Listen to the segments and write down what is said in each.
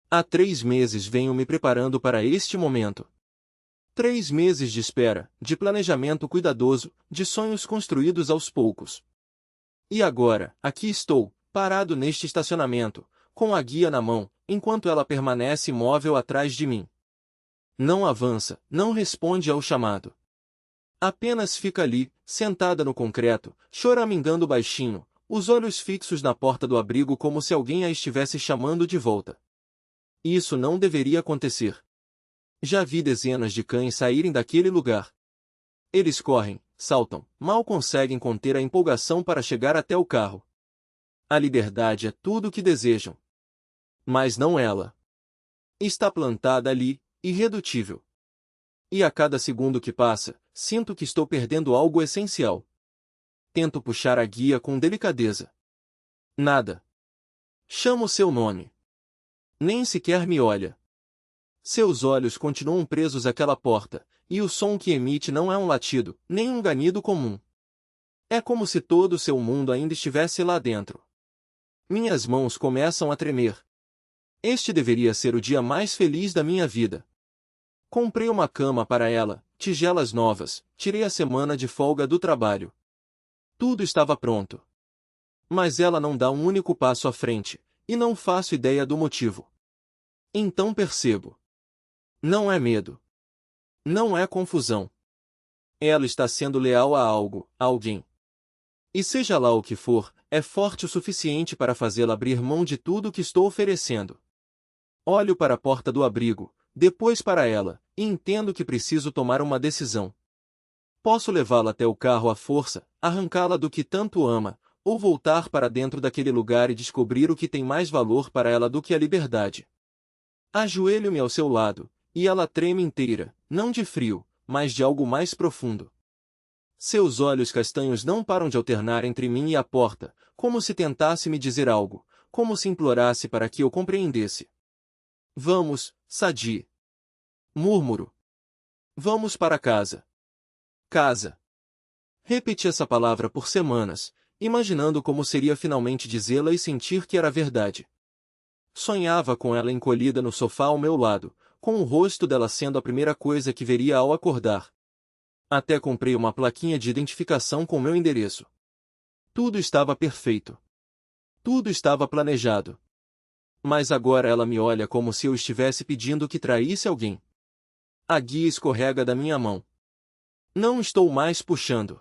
Há 3 meses venho me preparando para este momento. 3 meses de espera, de planejamento cuidadoso, de sonhos construídos aos poucos. E agora, aqui estou, parado neste estacionamento, com a guia na mão, enquanto ela permanece imóvel atrás de mim. Não avança, não responde ao chamado. Apenas fica ali, sentada no concreto, choramingando baixinho, os olhos fixos na porta do abrigo como se alguém a estivesse chamando de volta. Isso não deveria acontecer. Já vi dezenas de cães saírem daquele lugar. Eles correm, saltam, mal conseguem conter a empolgação para chegar até o carro. A liberdade é tudo o que desejam. Mas não ela. Está plantada ali, irredutível. E a cada segundo que passa, sinto que estou perdendo algo essencial. Tento puxar a guia com delicadeza. Nada. Chamo seu nome. Nem sequer me olha. Seus olhos continuam presos àquela porta, e o som que emite não é um latido, nem um ganido comum. É como se todo o seu mundo ainda estivesse lá dentro. Minhas mãos começam a tremer. Este deveria ser o dia mais feliz da minha vida. Comprei uma cama para ela, tigelas novas, tirei a semana de folga do trabalho. Tudo estava pronto. Mas ela não dá um único passo à frente, e não faço ideia do motivo. Então percebo. Não é medo. Não é confusão. Ela está sendo leal a algo, a alguém. E seja lá o que for, é forte o suficiente para fazê-la abrir mão de tudo o que estou oferecendo. Olho para a porta do abrigo, depois para ela, e entendo que preciso tomar uma decisão. Posso levá-la até o carro à força, arrancá-la do que tanto ama, ou voltar para dentro daquele lugar e descobrir o que tem mais valor para ela do que a liberdade. Ajoelho-me ao seu lado, e ela treme inteira, não de frio, mas de algo mais profundo. Seus olhos castanhos não param de alternar entre mim e a porta, como se tentasse me dizer algo, como se implorasse para que eu compreendesse. Vamos, Sadi. Murmuro. Vamos para casa. Casa. Repeti essa palavra por semanas, imaginando como seria finalmente dizê-la e sentir que era verdade. Sonhava com ela encolhida no sofá ao meu lado, com o rosto dela sendo a primeira coisa que veria ao acordar. Até comprei uma plaquinha de identificação com meu endereço. Tudo estava perfeito. Tudo estava planejado. Mas agora ela me olha como se eu estivesse pedindo que traísse alguém. A guia escorrega da minha mão. Não estou mais puxando.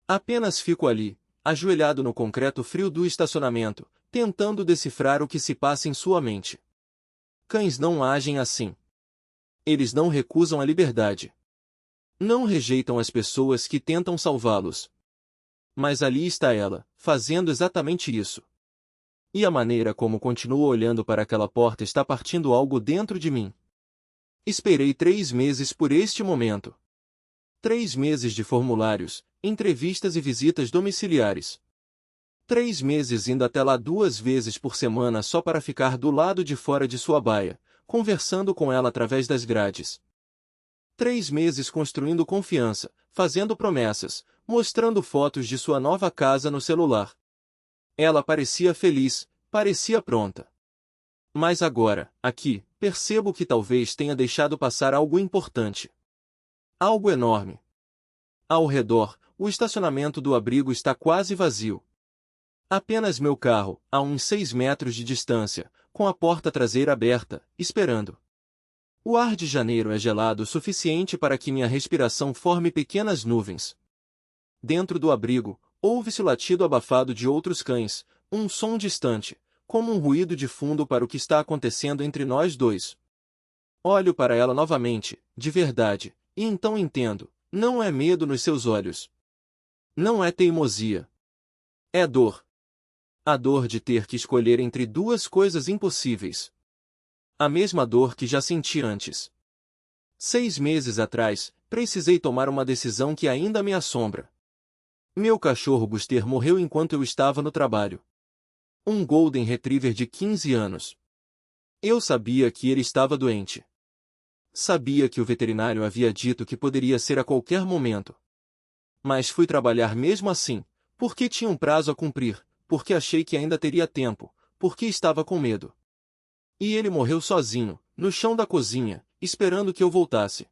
Apenas fico ali, ajoelhado no concreto frio do estacionamento, tentando decifrar o que se passa em sua mente. Cães não agem assim. Eles não recusam a liberdade. Não rejeitam as pessoas que tentam salvá-los. Mas ali está ela, fazendo exatamente isso. E a maneira como continuo olhando para aquela porta está partindo algo dentro de mim. Esperei 3 meses por este momento. 3 meses de formulários, entrevistas e visitas domiciliares. 3 meses indo até lá 2 vezes por semana só para ficar do lado de fora de sua baia, conversando com ela através das grades. 3 meses construindo confiança, fazendo promessas, mostrando fotos de sua nova casa no celular. Ela parecia feliz, parecia pronta. Mas agora, aqui, percebo que talvez tenha deixado passar algo importante. Algo enorme. Ao redor, o estacionamento do abrigo está quase vazio. Apenas meu carro, a uns 6 metros de distância, com a porta traseira aberta, esperando. O ar de janeiro é gelado o suficiente para que minha respiração forme pequenas nuvens. Dentro do abrigo, ouve-se o latido abafado de outros cães, um som distante, como um ruído de fundo para o que está acontecendo entre nós dois. Olho para ela novamente, de verdade, e então entendo, não é medo nos seus olhos. Não é teimosia. É dor. A dor de ter que escolher entre duas coisas impossíveis. A mesma dor que já senti antes. 6 meses atrás, precisei tomar uma decisão que ainda me assombra. Meu cachorro Buster morreu enquanto eu estava no trabalho. Um Golden Retriever de 15 anos. Eu sabia que ele estava doente. Sabia que o veterinário havia dito que poderia ser a qualquer momento. Mas fui trabalhar mesmo assim, porque tinha um prazo a cumprir, porque achei que ainda teria tempo, porque estava com medo. E ele morreu sozinho, no chão da cozinha, esperando que eu voltasse.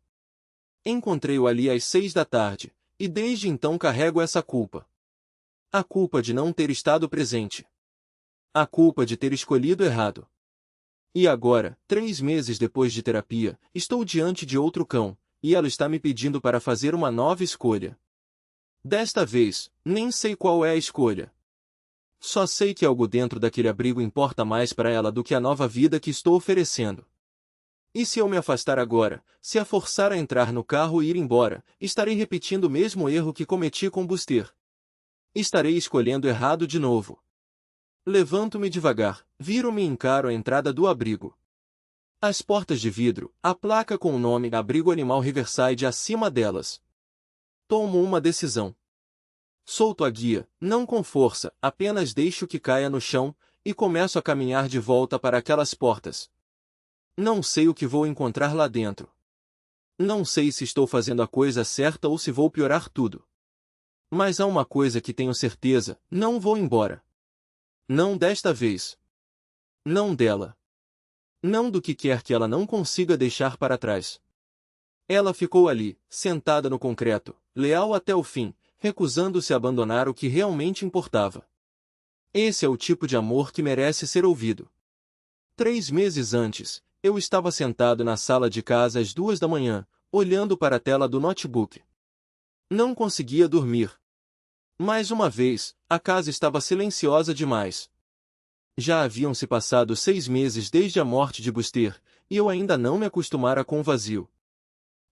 Encontrei-o ali às 6 da tarde, e desde então carrego essa culpa. A culpa de não ter estado presente. A culpa de ter escolhido errado. E agora, 3 meses depois de terapia, estou diante de outro cão, e ela está me pedindo para fazer uma nova escolha. Desta vez, nem sei qual é a escolha. Só sei que algo dentro daquele abrigo importa mais para ela do que a nova vida que estou oferecendo. E se eu me afastar agora, se a forçar a entrar no carro e ir embora, estarei repetindo o mesmo erro que cometi com Buster. Estarei escolhendo errado de novo. Levanto-me devagar, viro-me e encaro a entrada do abrigo. As portas de vidro, a placa com o nome Abrigo Animal Riverside acima delas. Tomo uma decisão. Solto a guia, não com força, apenas deixo que caia no chão, e começo a caminhar de volta para aquelas portas. Não sei o que vou encontrar lá dentro. Não sei se estou fazendo a coisa certa ou se vou piorar tudo. Mas há uma coisa que tenho certeza, não vou embora. Não desta vez. Não dela. Não do que quer que ela não consiga deixar para trás. Ela ficou ali, sentada no concreto, leal até o fim, recusando-se a abandonar o que realmente importava. Esse é o tipo de amor que merece ser ouvido. 3 meses antes, eu estava sentado na sala de casa às 2 da manhã, olhando para a tela do notebook. Não conseguia dormir. Mais uma vez, a casa estava silenciosa demais. Já haviam se passado 6 meses desde a morte de Buster, e eu ainda não me acostumara com o vazio.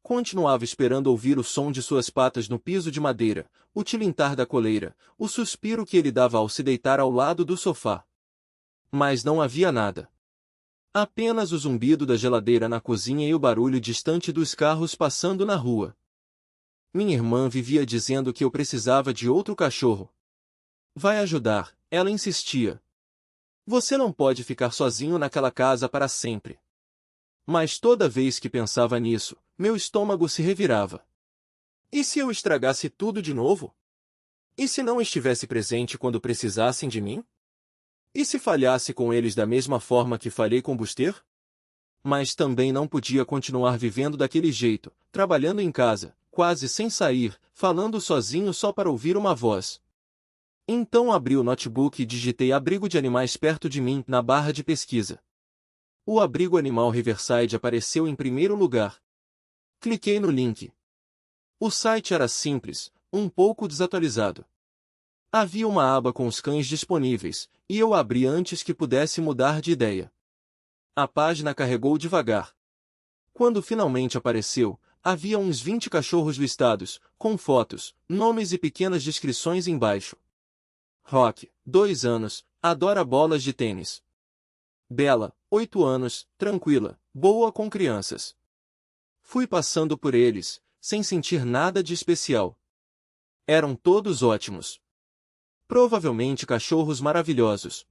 Continuava esperando ouvir o som de suas patas no piso de madeira, o tilintar da coleira, o suspiro que ele dava ao se deitar ao lado do sofá. Mas não havia nada. Apenas o zumbido da geladeira na cozinha e o barulho distante dos carros passando na rua. Minha irmã vivia dizendo que eu precisava de outro cachorro. Vai ajudar, ela insistia. Você não pode ficar sozinho naquela casa para sempre. Mas toda vez que pensava nisso, meu estômago se revirava. E se eu estragasse tudo de novo? E se não estivesse presente quando precisassem de mim? E se falhasse com eles da mesma forma que falhei com Buster? Mas também não podia continuar vivendo daquele jeito, trabalhando em casa, quase sem sair, falando sozinho só para ouvir uma voz. Então abri o notebook e digitei abrigo de animais perto de mim na barra de pesquisa. O abrigo animal Riverside apareceu em primeiro lugar. Cliquei no link. O site era simples, um pouco desatualizado. Havia uma aba com os cães disponíveis, e eu abri antes que pudesse mudar de ideia. A página carregou devagar. Quando finalmente apareceu, havia uns 20 cachorros listados, com fotos, nomes e pequenas descrições embaixo. Rock, 2 anos, adora bolas de tênis. Bela, 8 anos, tranquila, boa com crianças. Fui passando por eles, sem sentir nada de especial. Eram todos ótimos. Provavelmente cachorros maravilhosos.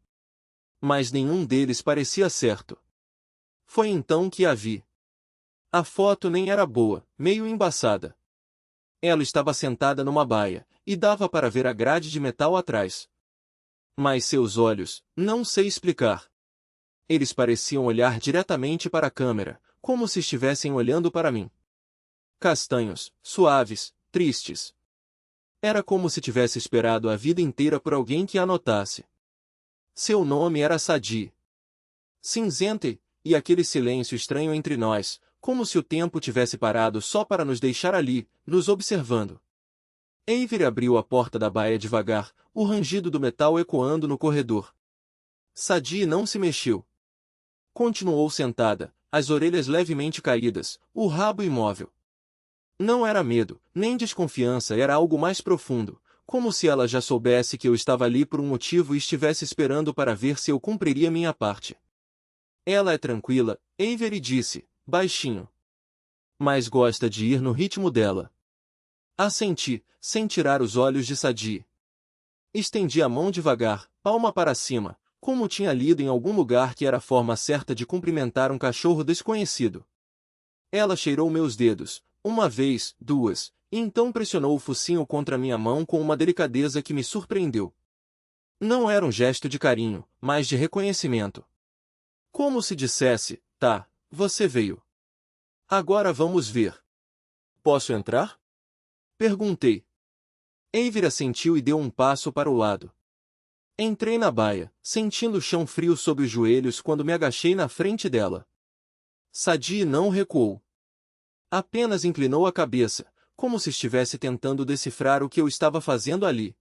Mas nenhum deles parecia certo. Foi então que a vi. A foto nem era boa, meio embaçada. Ela estava sentada numa baia, e dava para ver a grade de metal atrás. Mas seus olhos, não sei explicar. Eles pareciam olhar diretamente para a câmera, como se estivessem olhando para mim. Castanhos, suaves, tristes. Era como se tivesse esperado a vida inteira por alguém que a notasse. Seu nome era Sadie. Cinzenta, e aquele silêncio estranho entre nós, como se o tempo tivesse parado só para nos deixar ali, nos observando. Avery abriu a porta da baia devagar, o rangido do metal ecoando no corredor. Sadie não se mexeu. Continuou sentada, as orelhas levemente caídas, o rabo imóvel. Não era medo, nem desconfiança, era algo mais profundo, como se ela já soubesse que eu estava ali por um motivo e estivesse esperando para ver se eu cumpriria minha parte. Ela é tranquila, Avery disse, baixinho. Mas gosta de ir no ritmo dela. Assenti, sem tirar os olhos de Sadie. Estendi a mão devagar, palma para cima, como tinha lido em algum lugar que era a forma certa de cumprimentar um cachorro desconhecido. Ela cheirou meus dedos, uma vez, duas, e então pressionou o focinho contra minha mão com uma delicadeza que me surpreendeu. Não era um gesto de carinho, mas de reconhecimento. Como se dissesse, tá, você veio. Agora vamos ver. Posso entrar? Perguntei. Avery assentiu e deu um passo para o lado. Entrei na baia, sentindo o chão frio sob os joelhos quando me agachei na frente dela. Sadie não recuou. Apenas inclinou a cabeça, como se estivesse tentando decifrar o que eu estava fazendo ali.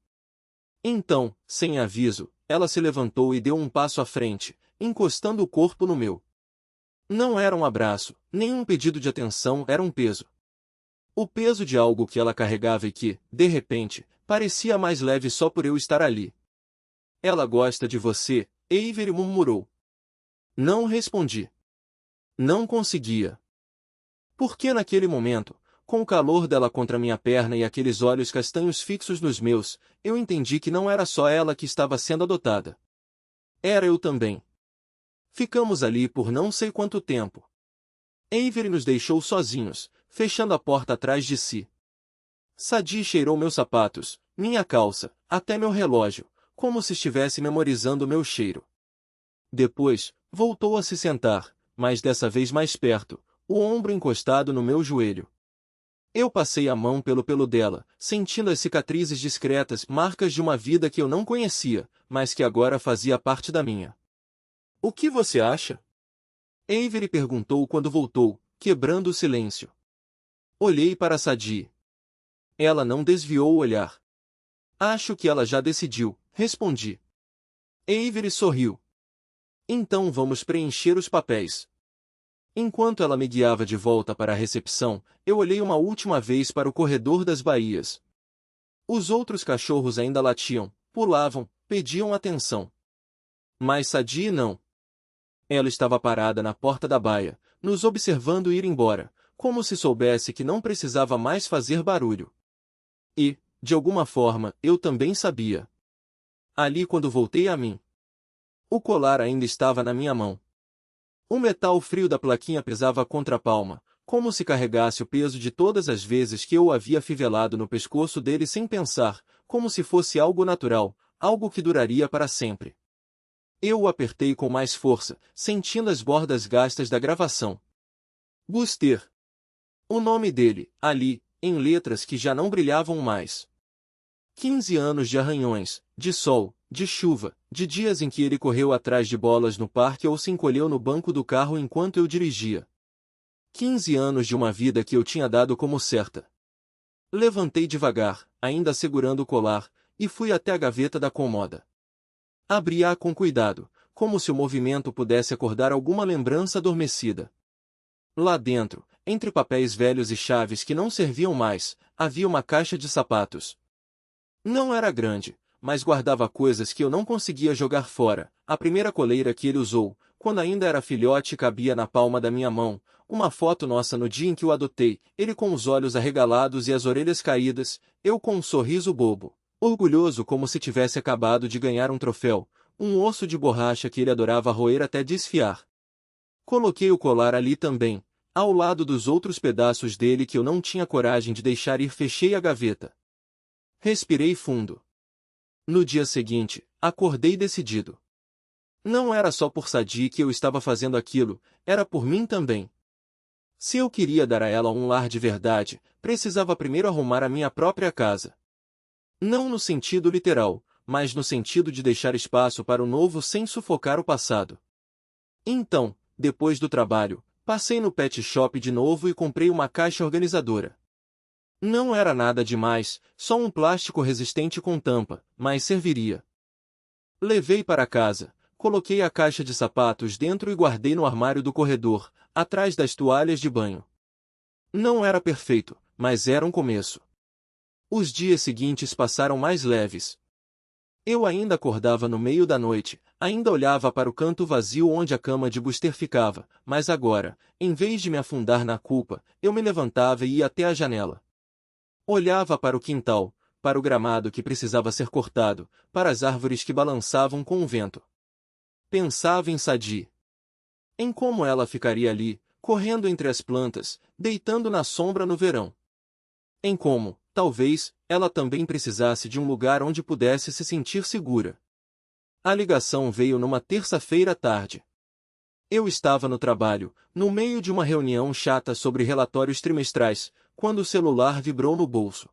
Então, sem aviso, ela se levantou e deu um passo à frente, encostando o corpo no meu. Não era um abraço, nem um pedido de atenção, era um peso. O peso de algo que ela carregava e que, de repente, parecia mais leve só por eu estar ali. Ela gosta de você, Avery murmurou. Não respondi. Não conseguia. Porque naquele momento, com o calor dela contra minha perna e aqueles olhos castanhos fixos nos meus, eu entendi que não era só ela que estava sendo adotada. Era eu também. Ficamos ali por não sei quanto tempo. Avery nos deixou sozinhos, fechando a porta atrás de si. Sadie cheirou meus sapatos, minha calça, até meu relógio, como se estivesse memorizando meu cheiro. Depois, voltou a se sentar, mas dessa vez mais perto, o ombro encostado no meu joelho. Eu passei a mão pelo pelo dela, sentindo as cicatrizes discretas, marcas de uma vida que eu não conhecia, mas que agora fazia parte da minha. O que você acha? Avery perguntou quando voltou, quebrando o silêncio. Olhei para Sadie. Ela não desviou o olhar. Acho que ela já decidiu, respondi. Avery sorriu. Então vamos preencher os papéis. Enquanto ela me guiava de volta para a recepção, eu olhei uma última vez para o corredor das baías. Os outros cachorros ainda latiam, pulavam, pediam atenção. Mas Sadie não. Ela estava parada na porta da baia, nos observando ir embora, como se soubesse que não precisava mais fazer barulho. E, de alguma forma, eu também sabia. Ali quando voltei a mim. O colar ainda estava na minha mão. O metal frio da plaquinha pesava contra a palma, como se carregasse o peso de todas as vezes que eu o havia fivelado no pescoço dele sem pensar, como se fosse algo natural, algo que duraria para sempre. Eu o apertei com mais força, sentindo as bordas gastas da gravação. Buster. O nome dele, ali, em letras que já não brilhavam mais. 15 anos de arranhões, de sol, de chuva, de dias em que ele correu atrás de bolas no parque ou se encolheu no banco do carro enquanto eu dirigia. 15 anos de uma vida que eu tinha dado como certa. Levantei devagar, ainda segurando o colar, e fui até a gaveta da cômoda. Abri-a com cuidado, como se o movimento pudesse acordar alguma lembrança adormecida. Lá dentro, entre papéis velhos e chaves que não serviam mais, havia uma caixa de sapatos. Não era grande, mas guardava coisas que eu não conseguia jogar fora. A primeira coleira que ele usou, quando ainda era filhote, cabia na palma da minha mão. Uma foto nossa no dia em que o adotei, ele com os olhos arregalados e as orelhas caídas, eu com um sorriso bobo, orgulhoso como se tivesse acabado de ganhar um troféu, um osso de borracha que ele adorava roer até desfiar. Coloquei o colar ali também, ao lado dos outros pedaços dele que eu não tinha coragem de deixar ir. Fechei a gaveta. Respirei fundo. No dia seguinte, acordei decidido. Não era só por Sadie que eu estava fazendo aquilo, era por mim também. Se eu queria dar a ela um lar de verdade, precisava primeiro arrumar a minha própria casa. Não no sentido literal, mas no sentido de deixar espaço para o novo sem sufocar o passado. Então, depois do trabalho, passei no pet shop de novo e comprei uma caixa organizadora. Não era nada demais, só um plástico resistente com tampa, mas serviria. Levei para casa, coloquei a caixa de sapatos dentro e guardei no armário do corredor, atrás das toalhas de banho. Não era perfeito, mas era um começo. Os dias seguintes passaram mais leves. Eu ainda acordava no meio da noite, ainda olhava para o canto vazio onde a cama de Buster ficava, mas agora, em vez de me afundar na culpa, eu me levantava e ia até a janela. Olhava para o quintal, para o gramado que precisava ser cortado, para as árvores que balançavam com o vento. Pensava em Sadie. Em como ela ficaria ali, correndo entre as plantas, deitando na sombra no verão. Em como, talvez, ela também precisasse de um lugar onde pudesse se sentir segura. A ligação veio numa terça-feira à tarde. Eu estava no trabalho, no meio de uma reunião chata sobre relatórios trimestrais, quando o celular vibrou no bolso.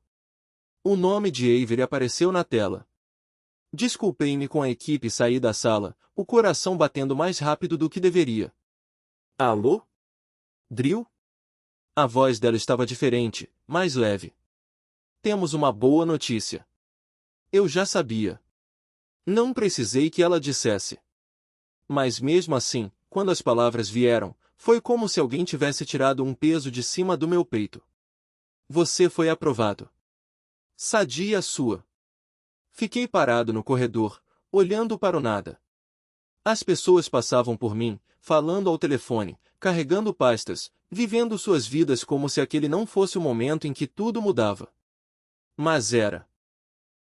O nome de Avery apareceu na tela. Desculpei-me com a equipe e saí da sala, o coração batendo mais rápido do que deveria. Alô? Drill? A voz dela estava diferente, mais leve. Temos uma boa notícia. Eu já sabia. Não precisei que ela dissesse. Mas mesmo assim, quando as palavras vieram, foi como se alguém tivesse tirado um peso de cima do meu peito. Você foi aprovado. Sadia sua. Fiquei parado no corredor, olhando para o nada. As pessoas passavam por mim, falando ao telefone, carregando pastas, vivendo suas vidas como se aquele não fosse o momento em que tudo mudava. Mas era.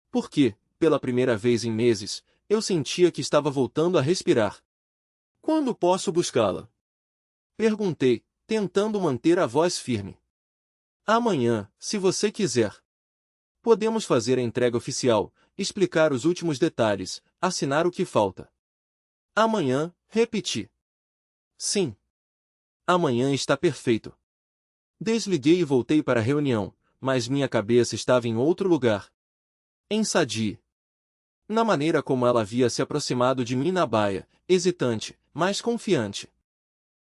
Porque, pela primeira vez em meses, eu sentia que estava voltando a respirar. Quando posso buscá-la? Perguntei, tentando manter a voz firme. Amanhã, se você quiser. Podemos fazer a entrega oficial, explicar os últimos detalhes, assinar o que falta. Amanhã, repeti. Sim. Amanhã está perfeito. Desliguei e voltei para a reunião, mas minha cabeça estava em outro lugar. Em Sadie. Na maneira como ela havia se aproximado de mim na baia, hesitante, mas confiante.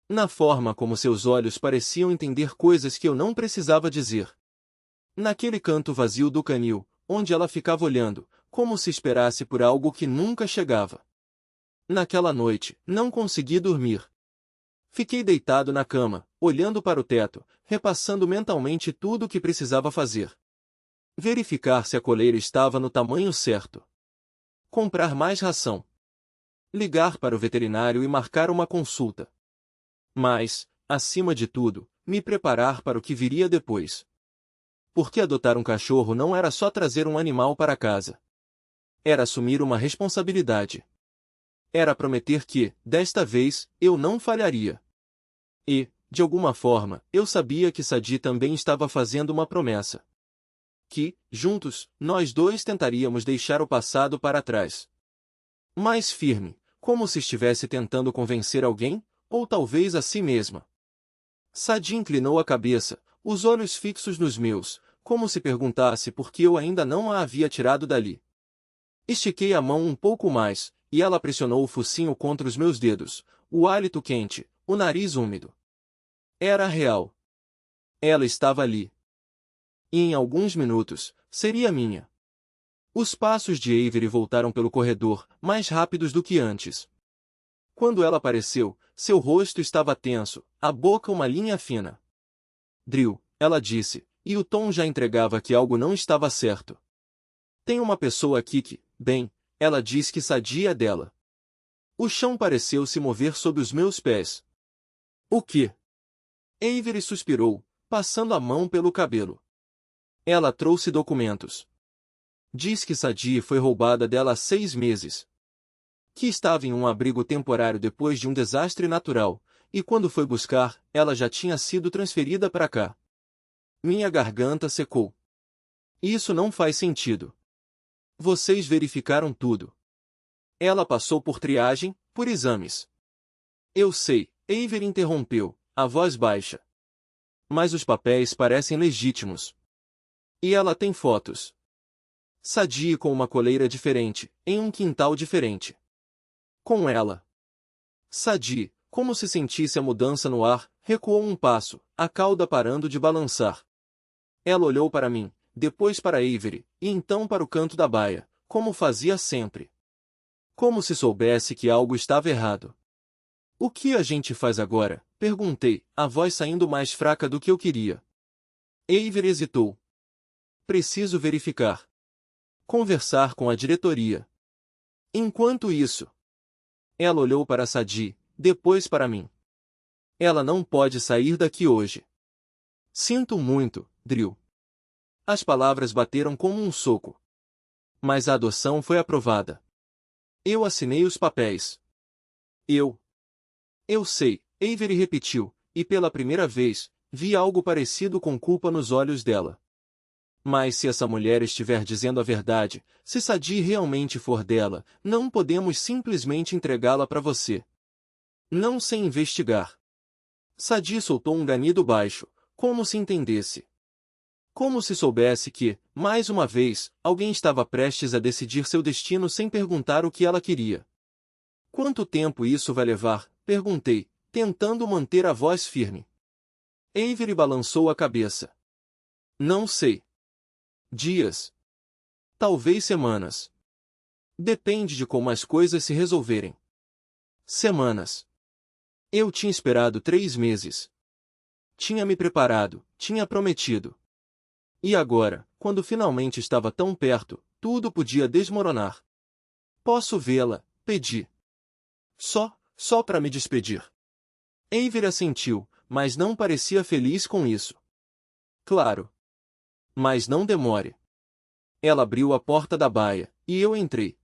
Na forma como seus olhos pareciam entender coisas que eu não precisava dizer. Naquele canto vazio do canil, onde ela ficava olhando, como se esperasse por algo que nunca chegava. Naquela noite, não consegui dormir. Fiquei deitado na cama, olhando para o teto, repassando mentalmente tudo o que precisava fazer. Verificar se a coleira estava no tamanho certo. Comprar mais ração. Ligar para o veterinário e marcar uma consulta. Mas, acima de tudo, me preparar para o que viria depois. Porque adotar um cachorro não era só trazer um animal para casa. Era assumir uma responsabilidade. Era prometer que, desta vez, eu não falharia. E, de alguma forma, eu sabia que Sadie também estava fazendo uma promessa. Que, juntos, nós dois tentaríamos deixar o passado para trás. Mais firme, como se estivesse tentando convencer alguém, ou talvez a si mesma. Sadie inclinou a cabeça, os olhos fixos nos meus, como se perguntasse por que eu ainda não a havia tirado dali. Estiquei a mão um pouco mais, e ela pressionou o focinho contra os meus dedos, o hálito quente, o nariz úmido. Era real. Ela estava ali. E em alguns minutos, seria minha. Os passos de Avery voltaram pelo corredor, mais rápidos do que antes. Quando ela apareceu, seu rosto estava tenso, a boca uma linha fina. Drill, ela disse, e o tom já entregava que algo não estava certo. Tem uma pessoa aqui que, bem, ela diz que Sadie é dela. O chão pareceu se mover sob os meus pés. O quê? Avery suspirou, passando a mão pelo cabelo. Ela trouxe documentos. Diz que Sadie foi roubada dela há 6 meses. Que estava em um abrigo temporário depois de um desastre natural, e quando foi buscar, ela já tinha sido transferida para cá. Minha garganta secou. Isso não faz sentido. Vocês verificaram tudo. Ela passou por triagem, por exames. Eu sei, Avery interrompeu, a voz baixa. Mas os papéis parecem legítimos. E ela tem fotos. Sadie com uma coleira diferente, em um quintal diferente. Com ela. Sadie, como se sentisse a mudança no ar, recuou um passo, a cauda parando de balançar. Ela olhou para mim, depois para Avery, e então para o canto da baia, como fazia sempre. Como se soubesse que algo estava errado. O que a gente faz agora? Perguntei, a voz saindo mais fraca do que eu queria. Avery hesitou. Preciso verificar. Conversar com a diretoria. Enquanto isso. Ela olhou para Sadie, depois para mim. Ela não pode sair daqui hoje. Sinto muito, Drill. As palavras bateram como um soco. Mas a adoção foi aprovada. Eu assinei os papéis. Eu sei, Avery repetiu, e pela primeira vez, vi algo parecido com culpa nos olhos dela. Mas se essa mulher estiver dizendo a verdade, se Sadie realmente for dela, não podemos simplesmente entregá-la para você. Não sei investigar. Sadi soltou um ganido baixo, como se entendesse. Como se soubesse que, mais uma vez, alguém estava prestes a decidir seu destino sem perguntar o que ela queria. Quanto tempo isso vai levar? Perguntei, tentando manter a voz firme. Avery balançou a cabeça. Não sei. Dias. Talvez semanas. Depende de como as coisas se resolverem. Semanas. Eu tinha esperado 3 meses. Tinha me preparado, tinha prometido. E agora, quando finalmente estava tão perto, tudo podia desmoronar. Posso vê-la, pedi. Só para me despedir. Avery assentiu, mas não parecia feliz com isso. Claro. Mas não demore. Ela abriu a porta da baia, e eu entrei.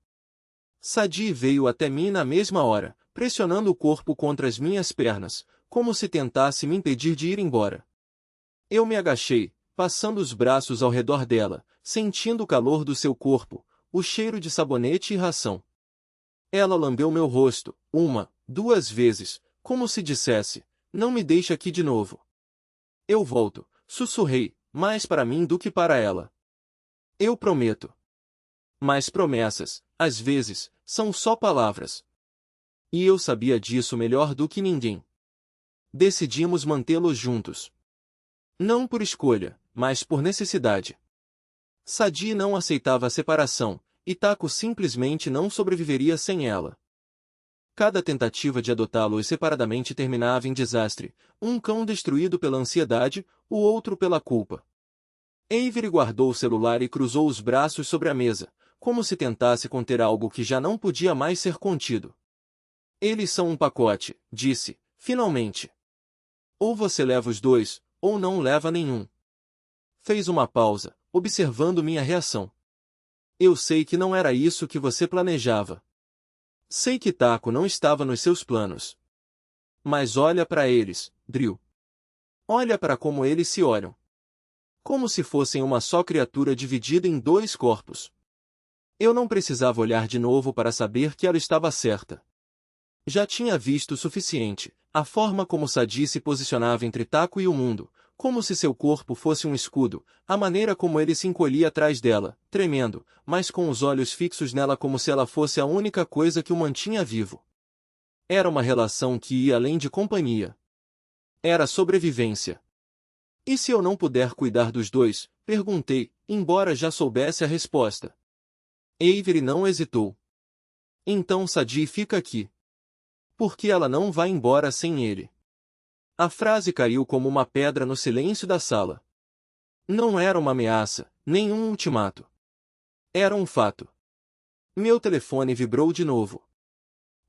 Sadi veio até mim na mesma hora, pressionando o corpo contra as minhas pernas, como se tentasse me impedir de ir embora. Eu me agachei, passando os braços ao redor dela, sentindo o calor do seu corpo, o cheiro de sabonete e ração. Ela lambeu meu rosto, 1, 2 vezes, como se dissesse, não me deixe aqui de novo. Eu volto, sussurrei, mais para mim do que para ela. Eu prometo. Mas promessas, às vezes, são só palavras. E eu sabia disso melhor do que ninguém. Decidimos mantê-los juntos. Não por escolha, mas por necessidade. Sadi não aceitava a separação, e Taco simplesmente não sobreviveria sem ela. Cada tentativa de adotá-los separadamente terminava em desastre, um cão destruído pela ansiedade, o outro pela culpa. Avery guardou o celular e cruzou os braços sobre a mesa, como se tentasse conter algo que já não podia mais ser contido. Eles são um pacote, disse, finalmente. Ou você leva os dois, ou não leva nenhum. Fez uma pausa, observando minha reação. Eu sei que não era isso que você planejava. Sei que Taco não estava nos seus planos. Mas olha para eles, Drew. Olha para como eles se olham. Como se fossem uma só criatura dividida em 2 corpos. Eu não precisava olhar de novo para saber que ela estava certa. Já tinha visto o suficiente, a forma como Sadi se posicionava entre Taco e o mundo, como se seu corpo fosse um escudo, a maneira como ele se encolhia atrás dela, tremendo, mas com os olhos fixos nela como se ela fosse a única coisa que o mantinha vivo. Era uma relação que ia além de companhia. Era sobrevivência. E se eu não puder cuidar dos dois? Perguntei, embora já soubesse a resposta. Avery não hesitou. Então Sadi fica aqui. Porque ela não vai embora sem ele. A frase caiu como uma pedra no silêncio da sala. Não era uma ameaça, nem um ultimato. Era um fato. Meu telefone vibrou de novo.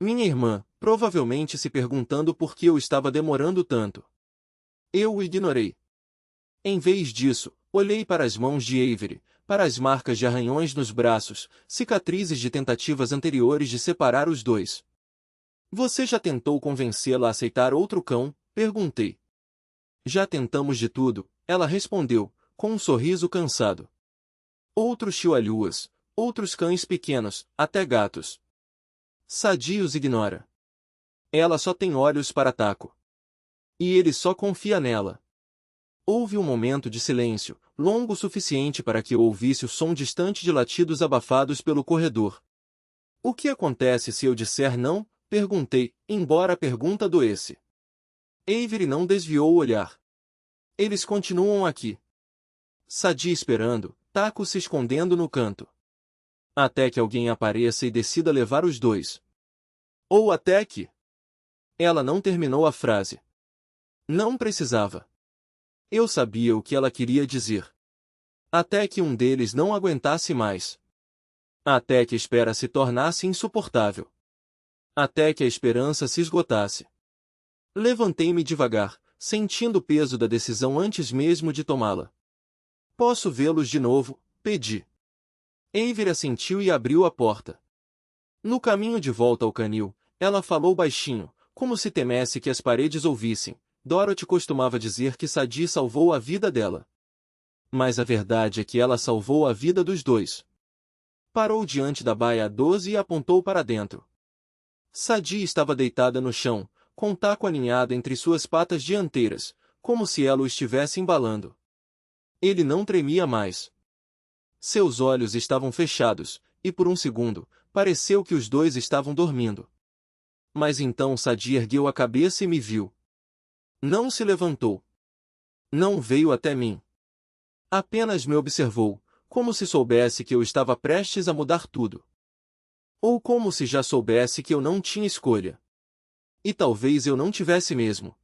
Minha irmã, provavelmente se perguntando por que eu estava demorando tanto. Eu o ignorei. Em vez disso, olhei para as mãos de Avery, para as marcas de arranhões nos braços, cicatrizes de tentativas anteriores de separar os dois. Você já tentou convencê-la a aceitar outro cão? Perguntei. Já tentamos de tudo, ela respondeu, com um sorriso cansado. Outros chihuahuas, outros cães pequenos, até gatos. Sadi os ignora. Ela só tem olhos para Taco. E ele só confia nela. Houve um momento de silêncio, longo o suficiente para que eu ouvisse o som distante de latidos abafados pelo corredor. O que acontece se eu disser não? Perguntei, embora a pergunta doesse. Avery não desviou o olhar. Eles continuam aqui. Sadi esperando, Taco se escondendo no canto. Até que alguém apareça e decida levar os dois. Ou até que... Ela não terminou a frase. Não precisava. Eu sabia o que ela queria dizer. Até que um deles não aguentasse mais. Até que a espera se tornasse insuportável. Até que a esperança se esgotasse. Levantei-me devagar, sentindo o peso da decisão antes mesmo de tomá-la. Posso vê-los de novo? Pedi. Avery assentiu e abriu a porta. No caminho de volta ao canil, ela falou baixinho, como se temesse que as paredes ouvissem. Dorothy costumava dizer que Sadi salvou a vida dela. Mas a verdade é que ela salvou a vida dos dois. Parou diante da baia 12 e apontou para dentro. Sadi estava deitada no chão, com o taco alinhado entre suas patas dianteiras, como se ela o estivesse embalando. Ele não tremia mais. Seus olhos estavam fechados, e por um segundo, pareceu que os dois estavam dormindo. Mas então Sadi ergueu a cabeça e me viu. Não se levantou. Não veio até mim. Apenas me observou, como se soubesse que eu estava prestes a mudar tudo. Ou como se já soubesse que eu não tinha escolha. E talvez eu não tivesse mesmo.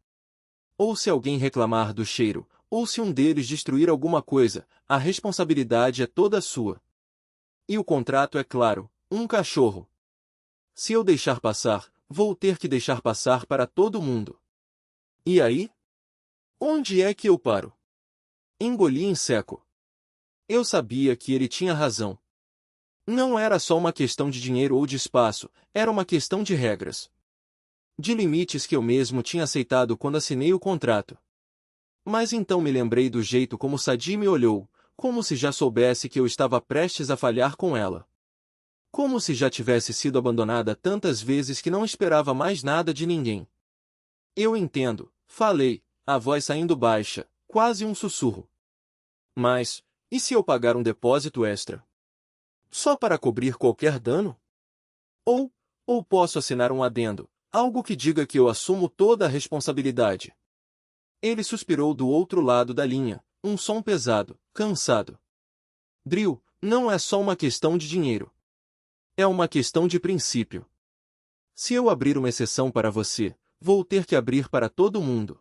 Ou se alguém reclamar do cheiro, ou se um deles destruir alguma coisa, a responsabilidade é toda sua. E o contrato é claro, um cachorro. Se eu deixar passar, vou ter que deixar passar para todo mundo. E aí? Onde é que eu paro? Engoli em seco. Eu sabia que ele tinha razão. Não era só uma questão de dinheiro ou de espaço, era uma questão de regras. De limites que eu mesmo tinha aceitado quando assinei o contrato. Mas então me lembrei do jeito como Sadi me olhou, como se já soubesse que eu estava prestes a falhar com ela. Como se já tivesse sido abandonada tantas vezes que não esperava mais nada de ninguém. Eu entendo, falei, a voz saindo baixa, quase um sussurro. Mas, e se eu pagar um depósito extra? Só para cobrir qualquer dano? Ou posso assinar um adendo, algo que diga que eu assumo toda a responsabilidade. Ele suspirou do outro lado da linha, um som pesado, cansado. Drill, não é só uma questão de dinheiro. É uma questão de princípio. Se eu abrir uma exceção para você, vou ter que abrir para todo mundo.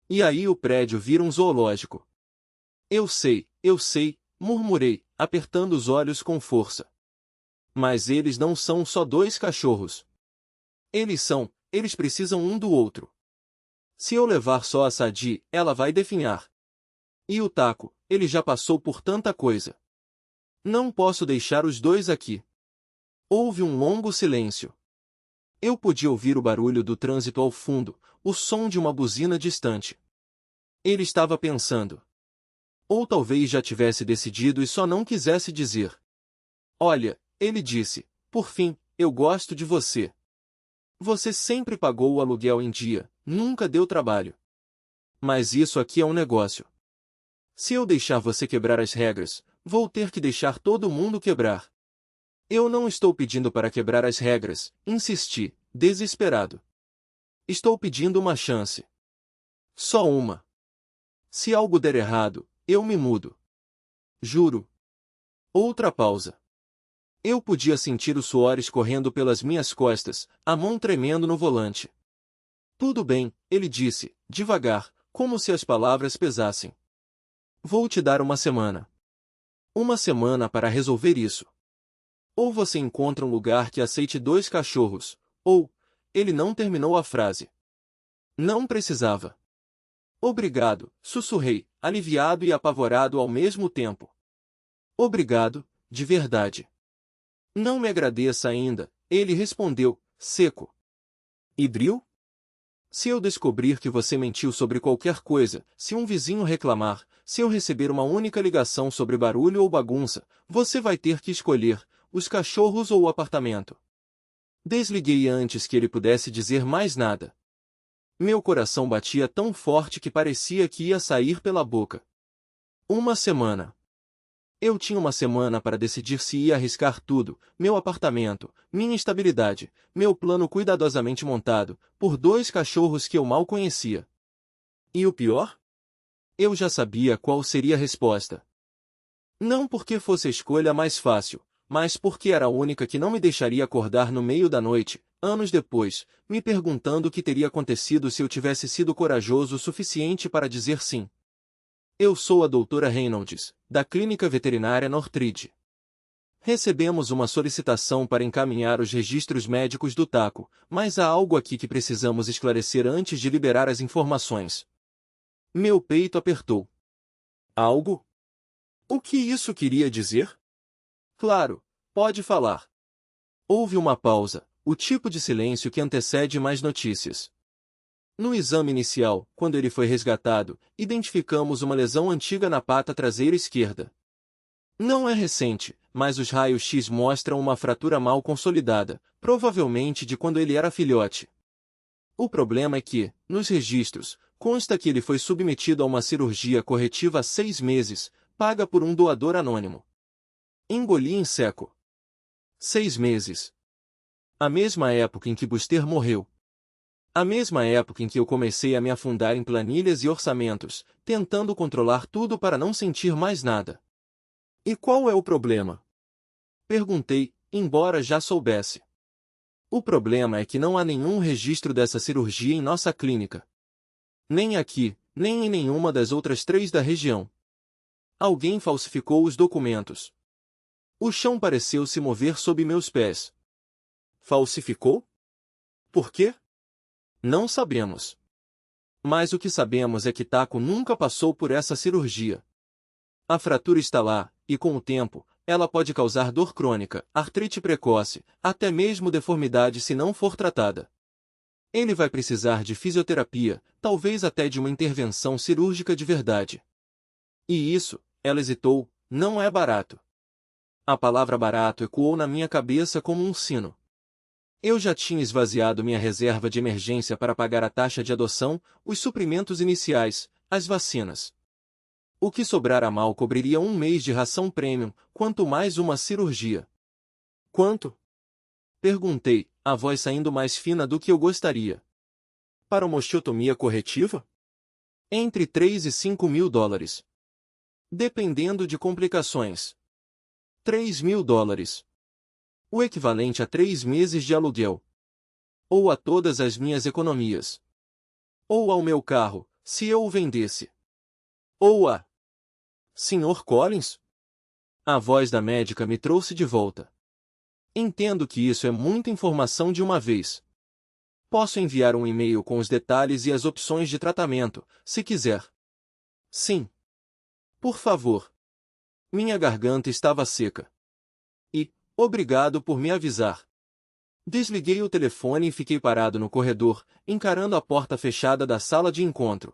E aí o prédio vira um zoológico. Eu sei, murmurei, apertando os olhos com força. Mas eles não são só dois cachorros. Eles precisam um do outro. Se eu levar só a Sadi, ela vai definhar. E o taco, ele já passou por tanta coisa. Não posso deixar os dois aqui. Houve um longo silêncio. Eu podia ouvir o barulho do trânsito ao fundo, o som de uma buzina distante. Ele estava pensando. Ou talvez já tivesse decidido e só não quisesse dizer. Olha, ele disse, por fim, eu gosto de você. Você sempre pagou o aluguel em dia, nunca deu trabalho. Mas isso aqui é um negócio. Se eu deixar você quebrar as regras, vou ter que deixar todo mundo quebrar. Eu não estou pedindo para quebrar as regras, insisti, desesperado. Estou pedindo uma chance. Só uma. Se algo der errado, eu me mudo. Juro. Outra pausa. Eu podia sentir o suor escorrendo pelas minhas costas, a mão tremendo no volante. Tudo bem, ele disse, devagar, como se as palavras pesassem. Vou te dar uma semana. Uma semana para resolver isso. Ou você encontra um lugar que aceite dois cachorros, ou... Ele não terminou a frase. Não precisava. Obrigado, sussurrei, aliviado e apavorado ao mesmo tempo. Obrigado, de verdade. Não me agradeça ainda, ele respondeu, seco. E Drill? Se eu descobrir que você mentiu sobre qualquer coisa, se um vizinho reclamar, se eu receber uma única ligação sobre barulho ou bagunça, você vai ter que escolher, os cachorros ou o apartamento. Desliguei antes que ele pudesse dizer mais nada. Meu coração batia tão forte que parecia que ia sair pela boca. Uma semana. Eu tinha uma semana para decidir se ia arriscar tudo, meu apartamento, minha estabilidade, meu plano cuidadosamente montado, por dois cachorros que eu mal conhecia. E o pior? Eu já sabia qual seria a resposta. Não porque fosse a escolha mais fácil, mas porque era a única que não me deixaria acordar no meio da noite, anos depois, me perguntando o que teria acontecido se eu tivesse sido corajoso o suficiente para dizer sim. Eu sou a doutora Reynolds, da Clínica Veterinária Northridge. Recebemos uma solicitação para encaminhar os registros médicos do taco, mas há algo aqui que precisamos esclarecer antes de liberar as informações. Meu peito apertou. Algo? O que isso queria dizer? Claro, pode falar. Houve uma pausa, o tipo de silêncio que antecede mais notícias. No exame inicial, quando ele foi resgatado, identificamos uma lesão antiga na pata traseira esquerda. Não é recente, mas os raios-x mostram uma fratura mal consolidada, provavelmente de quando ele era filhote. O problema é que, nos registros, consta que ele foi submetido a uma cirurgia corretiva há 6 meses, paga por um doador anônimo. Engoli em seco. 6 meses. A mesma época em que Buster morreu. A mesma época em que eu comecei a me afundar em planilhas e orçamentos, tentando controlar tudo para não sentir mais nada. E qual é o problema? Perguntei, embora já soubesse. O problema é que não há nenhum registro dessa cirurgia em nossa clínica. Nem aqui, nem em nenhuma das outras 3 da região. Alguém falsificou os documentos. O chão pareceu se mover sob meus pés. Falsificou? Por quê? Não sabemos. Mas o que sabemos é que Taco nunca passou por essa cirurgia. A fratura está lá, e com o tempo, ela pode causar dor crônica, artrite precoce, até mesmo deformidade se não for tratada. Ele vai precisar de fisioterapia, talvez até de uma intervenção cirúrgica de verdade. E isso, ela hesitou, não é barato. A palavra barato ecoou na minha cabeça como um sino. Eu já tinha esvaziado minha reserva de emergência para pagar a taxa de adoção, os suprimentos iniciais, as vacinas. O que sobrara mal cobriria 1 mês de ração premium, quanto mais uma cirurgia. Quanto? Perguntei, a voz saindo mais fina do que eu gostaria. Para uma osteotomia corretiva? Entre 3 e 5 mil dólares. Dependendo de complicações. 3 mil dólares. O equivalente a 3 meses de aluguel. Ou a todas as minhas economias. Ou ao meu carro, se eu o vendesse. Ou a... Sr. Collins? A voz da médica me trouxe de volta. Entendo que isso é muita informação de uma vez. Posso enviar um e-mail com os detalhes e as opções de tratamento, se quiser. Sim. Por favor. Minha garganta estava seca. E, obrigado por me avisar. Desliguei o telefone e fiquei parado no corredor, encarando a porta fechada da sala de encontro.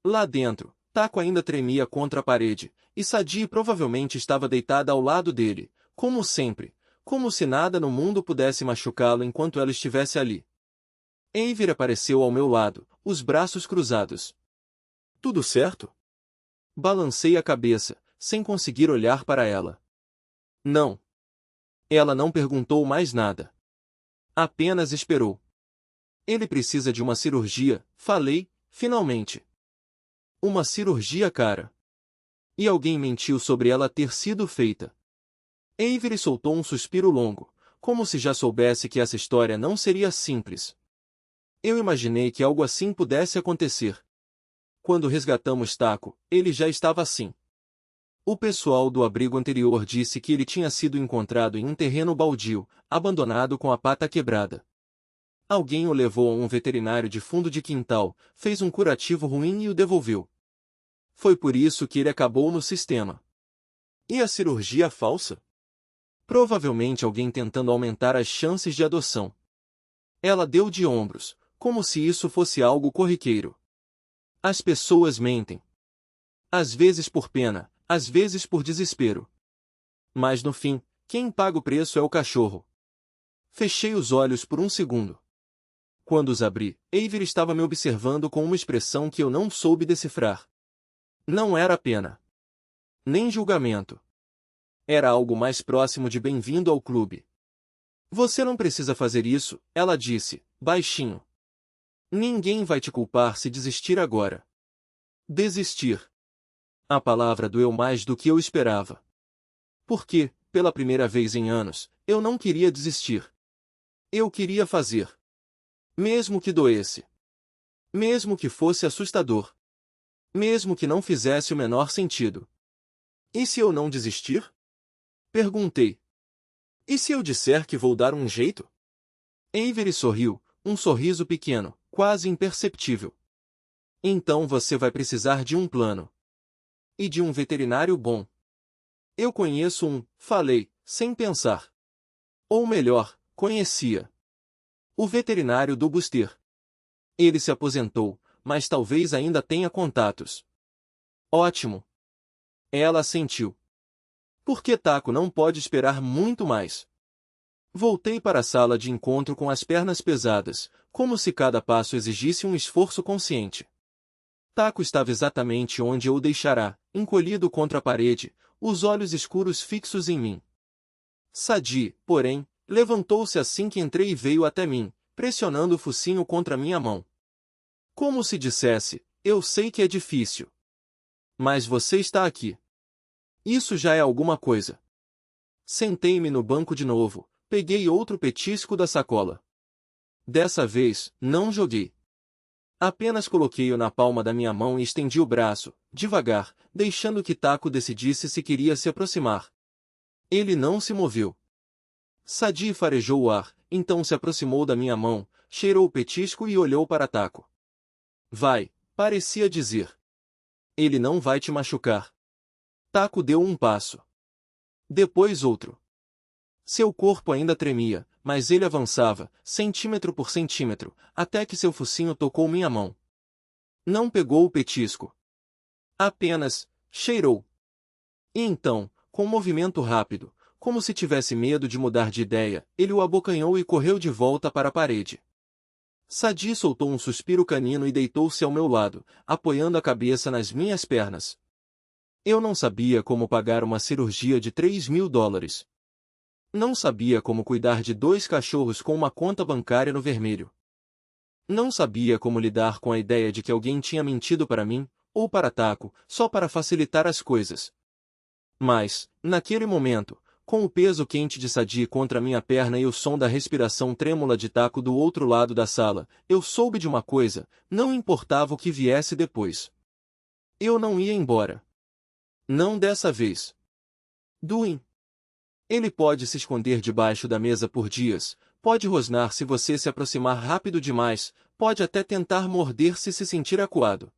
Lá dentro, Taco ainda tremia contra a parede, e Sadie provavelmente estava deitada ao lado dele, como sempre, como se nada no mundo pudesse machucá-lo enquanto ela estivesse ali. Avery apareceu ao meu lado, os braços cruzados. Tudo certo? Balancei a cabeça, sem conseguir olhar para ela. Não. Ela não perguntou mais nada. Apenas esperou. Ele precisa de uma cirurgia, falei, finalmente. Uma cirurgia cara. E alguém mentiu sobre ela ter sido feita. Avery soltou um suspiro longo, como se já soubesse que essa história não seria simples. Eu imaginei que algo assim pudesse acontecer. Quando resgatamos Taco, ele já estava assim. O pessoal do abrigo anterior disse que ele tinha sido encontrado em um terreno baldio, abandonado com a pata quebrada. Alguém o levou a um veterinário de fundo de quintal, fez um curativo ruim e o devolveu. Foi por isso que ele acabou no sistema. E a cirurgia falsa? Provavelmente alguém tentando aumentar as chances de adoção. Ela deu de ombros, como se isso fosse algo corriqueiro. As pessoas mentem. Às vezes por pena, às vezes por desespero. Mas no fim, quem paga o preço é o cachorro. Fechei os olhos por um segundo. Quando os abri, Avery estava me observando com uma expressão que eu não soube decifrar. Não era pena. Nem julgamento. Era algo mais próximo de bem-vindo ao clube. Você não precisa fazer isso, ela disse, baixinho. Ninguém vai te culpar se desistir agora. Desistir. A palavra doeu mais do que eu esperava. Porque, pela primeira vez em anos, eu não queria desistir. Eu queria fazer. Mesmo que doesse. Mesmo que fosse assustador. Mesmo que não fizesse o menor sentido. E se eu não desistir? Perguntei. E se eu disser que vou dar um jeito? Avery sorriu, um sorriso pequeno, quase imperceptível. Então você vai precisar de um plano. E de um veterinário bom. Eu conheço um, falei, sem pensar. Ou melhor, conhecia. O veterinário do Buster. Ele se aposentou, mas talvez ainda tenha contatos. Ótimo. Ela assentiu. Por que Taco não pode esperar muito mais? Voltei para a sala de encontro com as pernas pesadas, como se cada passo exigisse um esforço consciente. Taco estava exatamente onde eu o deixara, encolhido contra a parede, os olhos escuros fixos em mim. Sadi, porém, levantou-se assim que entrei e veio até mim, pressionando o focinho contra minha mão. Como se dissesse, eu sei que é difícil. Mas você está aqui. Isso já é alguma coisa. Sentei-me no banco de novo, peguei outro petisco da sacola. Dessa vez, não joguei. Apenas coloquei-o na palma da minha mão e estendi o braço, devagar, deixando que Taco decidisse se queria se aproximar. Ele não se moveu. Sadi farejou o ar, então se aproximou da minha mão, cheirou o petisco e olhou para Taco. Vai, parecia dizer. Ele não vai te machucar. Taco deu um passo. Depois outro. Seu corpo ainda tremia, mas ele avançava, centímetro por centímetro, até que seu focinho tocou minha mão. Não pegou o petisco. Apenas cheirou. E então, com um movimento rápido, como se tivesse medo de mudar de ideia, ele o abocanhou e correu de volta para a parede. Sadi soltou um suspiro canino e deitou-se ao meu lado, apoiando a cabeça nas minhas pernas. Eu não sabia como pagar uma cirurgia de $3.000. Não sabia como cuidar de 2 cachorros com uma conta bancária no vermelho. Não sabia como lidar com a ideia de que alguém tinha mentido para mim, ou para Taco, só para facilitar as coisas. Mas, naquele momento, com o peso quente de Sadi contra minha perna e o som da respiração trêmula de Taco do outro lado da sala, eu soube de uma coisa, não importava o que viesse depois. Eu não ia embora. Não dessa vez. Duin. Ele pode se esconder debaixo da mesa por dias, pode rosnar se você se aproximar rápido demais, pode até tentar morder se sentir acuado.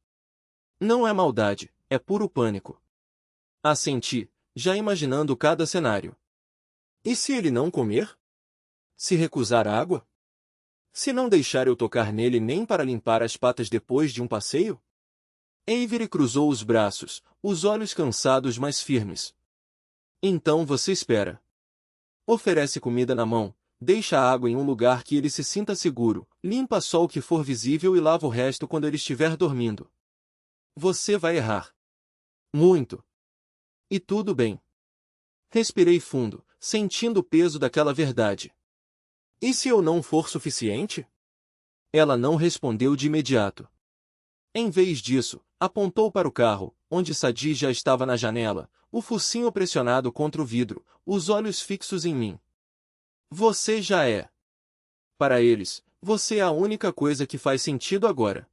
Não é maldade, é puro pânico. Assenti, já imaginando cada cenário. E se ele não comer? Se recusar água? Se não deixar eu tocar nele nem para limpar as patas depois de um passeio? Avery cruzou os braços, os olhos cansados mas firmes. Então você espera. Oferece comida na mão, deixa a água em um lugar que ele se sinta seguro, limpa só o que for visível e lava o resto quando ele estiver dormindo. Você vai errar. Muito. E tudo bem. Respirei fundo, sentindo o peso daquela verdade. E se eu não for suficiente? Ela não respondeu de imediato. Em vez disso, apontou para o carro, onde Sadi já estava na janela, o focinho pressionado contra o vidro, os olhos fixos em mim. Você já é. Para eles, você é a única coisa que faz sentido agora.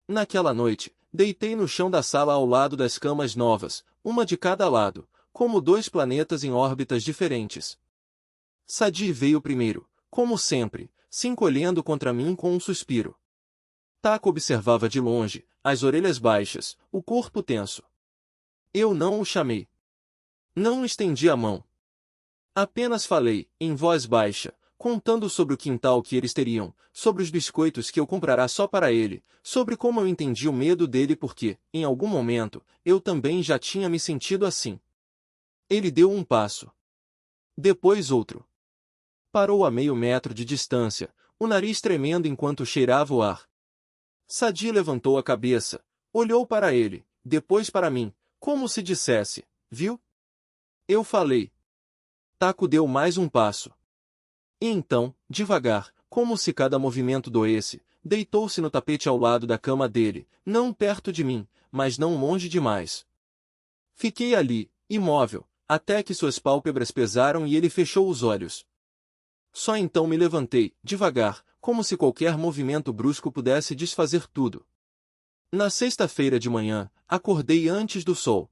Naquela noite, deitei no chão da sala ao lado das camas novas, uma de cada lado, como 2 planetas em órbitas diferentes. Sadi veio primeiro, como sempre, se encolhendo contra mim com um suspiro. Taco observava de longe, as orelhas baixas, o corpo tenso. Eu não o chamei. Não estendi a mão. Apenas falei, em voz baixa, contando sobre o quintal que eles teriam, sobre os biscoitos que eu comprara só para ele, sobre como eu entendi o medo dele porque, em algum momento, eu também já tinha me sentido assim. Ele deu um passo. Depois outro. Parou a meio metro de distância, o nariz tremendo enquanto cheirava o ar. Sadi levantou a cabeça, olhou para ele, depois para mim, como se dissesse, viu? Eu falei. Taco deu mais um passo. E então, devagar, como se cada movimento doesse, deitou-se no tapete ao lado da cama dele, não perto de mim, mas não longe demais. Fiquei ali, imóvel, até que suas pálpebras pesaram e ele fechou os olhos. Só então me levantei, devagar, como se qualquer movimento brusco pudesse desfazer tudo. Na sexta-feira de manhã, acordei antes do sol.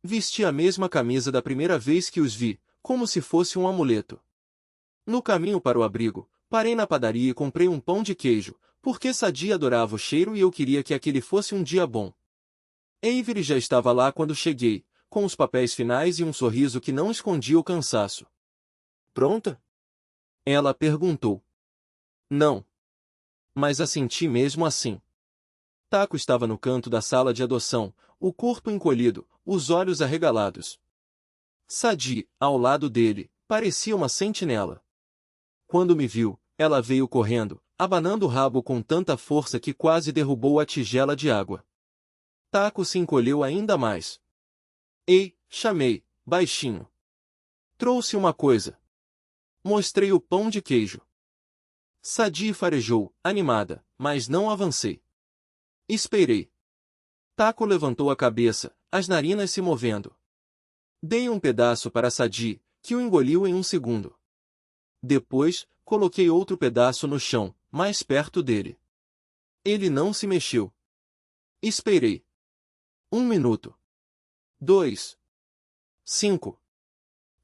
Vesti a mesma camisa da primeira vez que os vi, como se fosse um amuleto. No caminho para o abrigo, parei na padaria e comprei um pão de queijo, porque Sadi adorava o cheiro e eu queria que aquele fosse um dia bom. Avery já estava lá quando cheguei, com os papéis finais e um sorriso que não escondia o cansaço. Pronta? Ela perguntou. Não. Mas assenti mesmo assim. Taco estava no canto da sala de adoção, o corpo encolhido, os olhos arregalados. Sadi, ao lado dele, parecia uma sentinela. Quando me viu, ela veio correndo, abanando o rabo com tanta força que quase derrubou a tigela de água. Taco se encolheu ainda mais. Ei, chamei, baixinho. Trouxe uma coisa. Mostrei o pão de queijo. Sadie farejou, animada, mas não avancei. Esperei. Taco levantou a cabeça, as narinas se movendo. Dei um pedaço para Sadie, que o engoliu em um segundo. Depois, coloquei outro pedaço no chão, mais perto dele. Ele não se mexeu. Esperei. 1 minuto. 2. 5.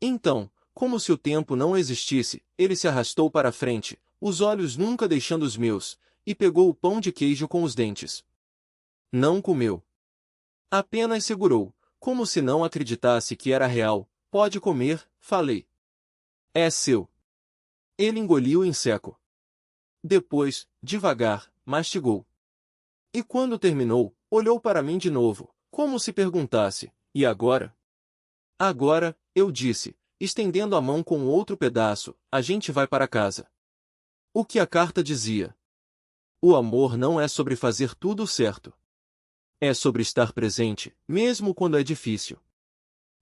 Então, como se o tempo não existisse, ele se arrastou para frente, os olhos nunca deixando os meus, e pegou o pão de queijo com os dentes. Não comeu. Apenas segurou, como se não acreditasse que era real. Pode comer, falei. É seu. Ele engoliu em seco. Depois, devagar, mastigou. E quando terminou, olhou para mim de novo, como se perguntasse, e agora? Agora, eu disse, estendendo a mão com outro pedaço, a gente vai para casa. O que a carta dizia? O amor não é sobre fazer tudo certo. É sobre estar presente, mesmo quando é difícil.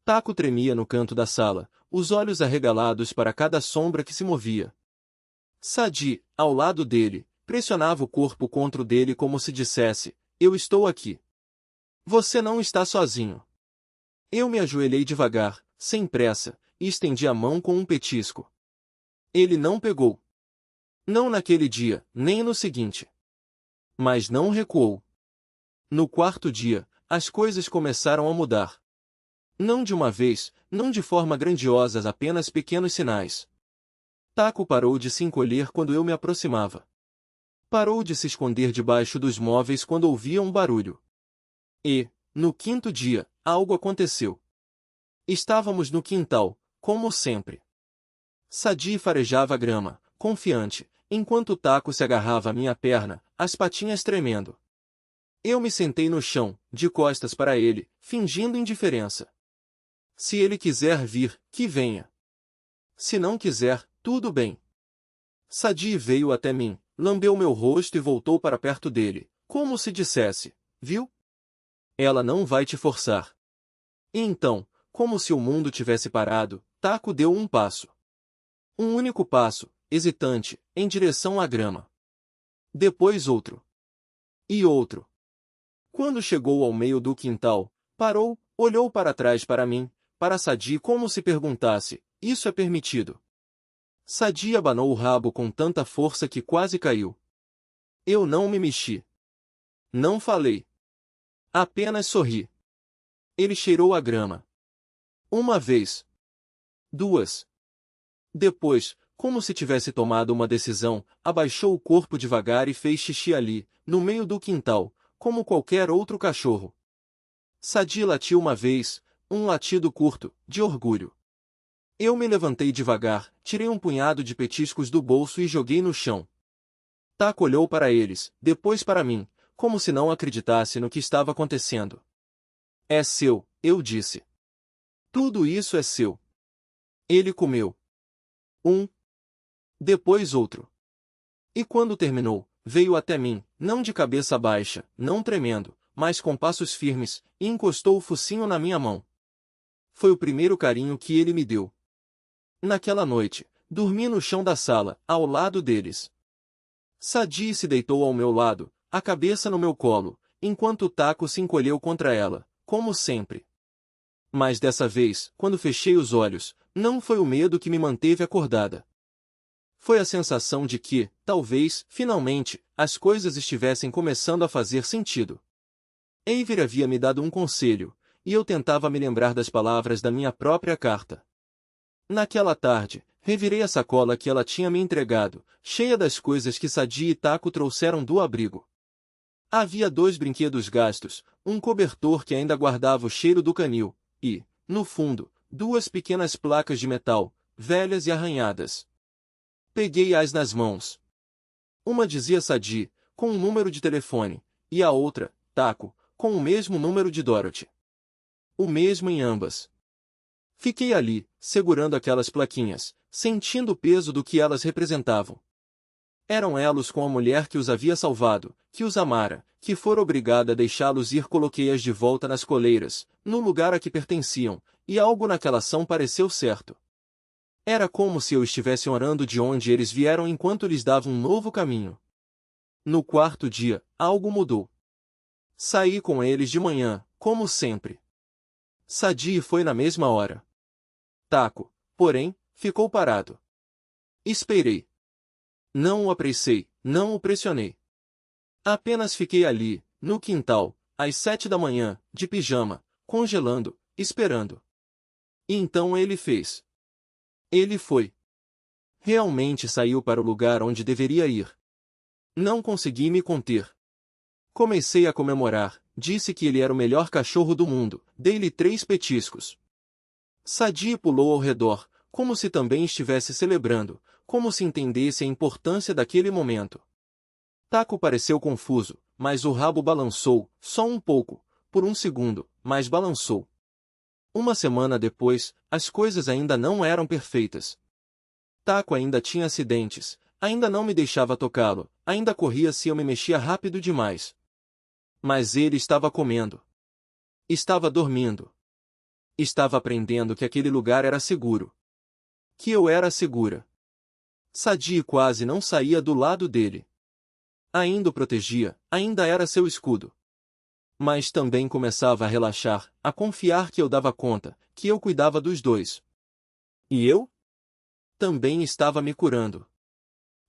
Taco tremia no canto da sala, os olhos arregalados para cada sombra que se movia. Sadie, ao lado dele, pressionava o corpo contra o dele como se dissesse, eu estou aqui. Você não está sozinho. Eu me ajoelhei devagar, sem pressa, e estendi a mão com um petisco. Ele não pegou. Não naquele dia, nem no seguinte. Mas não recuou. No quarto dia, as coisas começaram a mudar. Não de uma vez, não de forma grandiosa, apenas pequenos sinais. Taco parou de se encolher quando eu me aproximava. Parou de se esconder debaixo dos móveis quando ouvia um barulho. E, no quinto dia, algo aconteceu. Estávamos no quintal, como sempre. Sadie farejava a grama, confiante, enquanto Taco se agarrava à minha perna, as patinhas tremendo. Eu me sentei no chão, de costas para ele, fingindo indiferença. Se ele quiser vir, que venha. Se não quiser, tudo bem. Sadie veio até mim, lambeu meu rosto e voltou para perto dele, como se dissesse, viu? Ela não vai te forçar. E então, como se o mundo tivesse parado, Taco deu um passo. Um único passo, hesitante, em direção à grama. Depois outro. E outro. Quando chegou ao meio do quintal, parou, olhou para trás para mim, para Sadie como se perguntasse, isso é permitido? Sadie abanou o rabo com tanta força que quase caiu. Eu não me mexi. Não falei. Apenas sorri. Ele cheirou a grama. Uma vez. 2. Depois, como se tivesse tomado uma decisão, abaixou o corpo devagar e fez xixi ali, no meio do quintal, como qualquer outro cachorro. Sadie latiu uma vez, um latido curto, de orgulho. Eu me levantei devagar, tirei um punhado de petiscos do bolso e joguei no chão. Taco olhou para eles, depois para mim, como se não acreditasse no que estava acontecendo. É seu, eu disse. Tudo isso é seu. Ele comeu. Um. Depois outro. E quando terminou, veio até mim, não de cabeça baixa, não tremendo, mas com passos firmes, e encostou o focinho na minha mão. Foi o primeiro carinho que ele me deu. Naquela noite, dormi no chão da sala, ao lado deles. Sadie se deitou ao meu lado, a cabeça no meu colo, enquanto o Taco se encolheu contra ela, como sempre. Mas dessa vez, quando fechei os olhos, não foi o medo que me manteve acordada. Foi a sensação de que, talvez, finalmente, as coisas estivessem começando a fazer sentido. Avery havia me dado um conselho, e eu tentava me lembrar das palavras da minha própria carta. Naquela tarde, revirei a sacola que ela tinha me entregado, cheia das coisas que Sadie e Taco trouxeram do abrigo. Havia 2 brinquedos gastos, um cobertor que ainda guardava o cheiro do canil, e, no fundo, 2 pequenas placas de metal, velhas e arranhadas. Peguei-as nas mãos. Uma dizia Sadie, com um número de telefone, e a outra, Taco, com o mesmo número de Dorothy. O mesmo em ambas. Fiquei ali, segurando aquelas plaquinhas, sentindo o peso do que elas representavam. Eram elos com a mulher que os havia salvado, que os amara, que fora obrigada a deixá-los ir, coloquei-as de volta nas coleiras, no lugar a que pertenciam, e algo naquela ação pareceu certo. Era como se eu estivesse orando de onde eles vieram enquanto lhes dava um novo caminho. No quarto dia, algo mudou. Saí com eles de manhã, como sempre. Sadie foi na mesma hora. Taco, porém, ficou parado. Esperei. Não o apressei, não o pressionei. Apenas fiquei ali, no quintal, às 7 da manhã, de pijama, congelando, esperando. E então ele fez. Ele foi. Realmente saiu para o lugar onde deveria ir. Não consegui me conter. Comecei a comemorar, disse que ele era o melhor cachorro do mundo, dei-lhe 3 petiscos. Sadie pulou ao redor, como se também estivesse celebrando, como se entendesse a importância daquele momento. Taco pareceu confuso, mas o rabo balançou, só um pouco, por um segundo, mas balançou. Uma semana depois, as coisas ainda não eram perfeitas. Taco ainda tinha acidentes, ainda não me deixava tocá-lo, ainda corria se eu me mexia rápido demais. Mas ele estava comendo. Estava dormindo. Estava aprendendo que aquele lugar era seguro. Que eu era segura. Sadie quase não saía do lado dele. Ainda o protegia, ainda era seu escudo. Mas também começava a relaxar, a confiar que eu dava conta, que eu cuidava dos dois. E eu? Também estava me curando.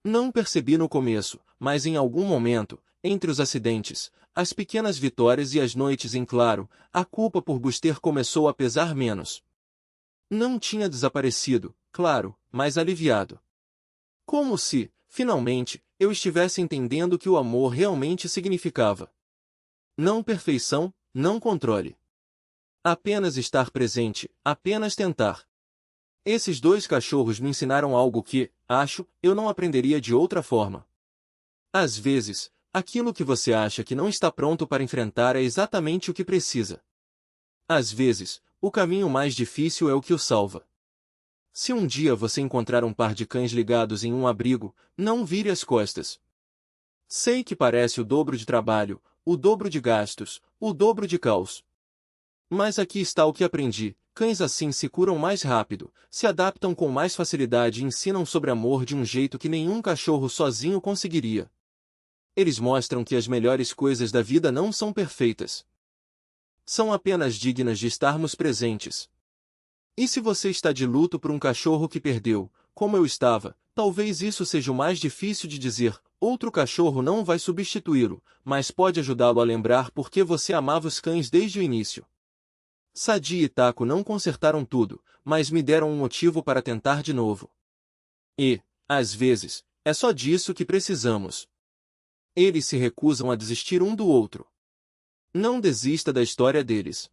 Não percebi no começo, mas em algum momento, entre os acidentes, as pequenas vitórias e as noites em claro, a culpa por Buster começou a pesar menos. Não tinha desaparecido, claro, mas aliviado. Como se, finalmente, eu estivesse entendendo o que o amor realmente significava. Não perfeição, não controle. Apenas estar presente, apenas tentar. Esses 2 cachorros me ensinaram algo que, acho, eu não aprenderia de outra forma. Às vezes, aquilo que você acha que não está pronto para enfrentar é exatamente o que precisa. Às vezes, o caminho mais difícil é o que o salva. Se um dia você encontrar um par de cães ligados em um abrigo, não vire as costas. Sei que parece o dobro de trabalho, o dobro de gastos, o dobro de caos. Mas aqui está o que aprendi: cães assim se curam mais rápido, se adaptam com mais facilidade e ensinam sobre amor de um jeito que nenhum cachorro sozinho conseguiria. Eles mostram que as melhores coisas da vida não são perfeitas. São apenas dignas de estarmos presentes. E se você está de luto por um cachorro que perdeu, como eu estava, talvez isso seja o mais difícil de dizer. Outro cachorro não vai substituí-lo, mas pode ajudá-lo a lembrar por que você amava os cães desde o início. Sadie e Taco não consertaram tudo, mas me deram um motivo para tentar de novo. E, às vezes, é só disso que precisamos. Eles se recusam a desistir um do outro. Não desista da história deles.